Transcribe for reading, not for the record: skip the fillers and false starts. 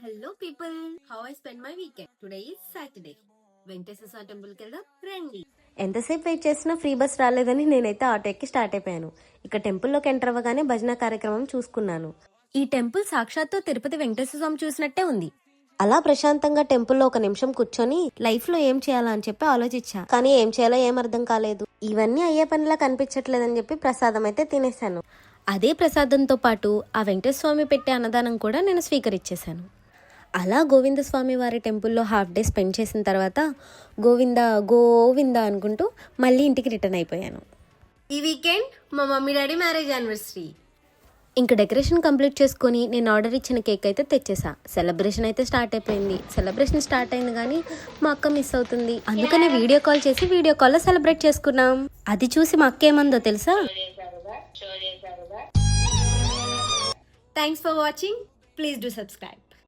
Hello people, how I spend my weekend. Today is Saturday. Venkateswara టెంపుల్కి వెళ్దాం రండి. ఎంతసేపు వెయిట్ చేసినా ఫ్రీ బస్ రాలేదని నేనైతే ఆటో ఎక్కి స్టార్ట్ అయిపోయాను. ఇక టెంపుల్లోకి ఎంటర్ అవ్వగానే భజన కార్యక్రమం చూసుకున్నాను. ఈ టెంపుల్ సాక్షాత్తు తిరుపతి వెంకటేశ్వర స్వామి చూసినట్టే ఉంది. అలా ప్రశాంతంగా టెంపుల్లో ఒక నిమిషం కూర్చొని లైఫ్ లో ఏం చేయాలా అని చెప్పి ఆలోచించా. కానీ ఏం చేయాలో ఏం అర్థం కాలేదు. ఇవన్నీ అయ్యే పనిలా కనిపించట్లేదని చెప్పి ప్రసాదం అయితే తినేశాను. అదే ప్రసాదంతో పాటు ఆ వెంకటేశ్వర స్వామి పెట్టే అన్నదానం కూడా నేను స్వీకరించేశాను. అలా గోవిందస్వామి వారి టెంపుల్లో హాఫ్ డే స్పెండ్ చేసిన తర్వాత గోవింద గోవింద అనుకుంటూ మళ్ళీ ఇంటికి రిటర్న్ అయిపోయాను. ఈ వీకెండ్ మా మమ్మీ డాడీ మ్యారేజ్ యానివర్సరీ. ఇంక డెకరేషన్ కంప్లీట్ చేసుకొని నేను ఆర్డర్ ఇచ్చిన కేక్ అయితే తెచ్చేసా. సెలబ్రేషన్ అయితే స్టార్ట్ అయిపోయింది. సెలబ్రేషన్ స్టార్ట్ అయింది కానీ మా అక్క మిస్ అవుతుంది. అందుకనే వీడియో కాల్ చేసి వీడియో కాల్లో సెలబ్రేట్ చేసుకున్నాం. అది చూసి మా అక్క ఏమందో తెలుసా? Thanks for watching. Please do subscribe.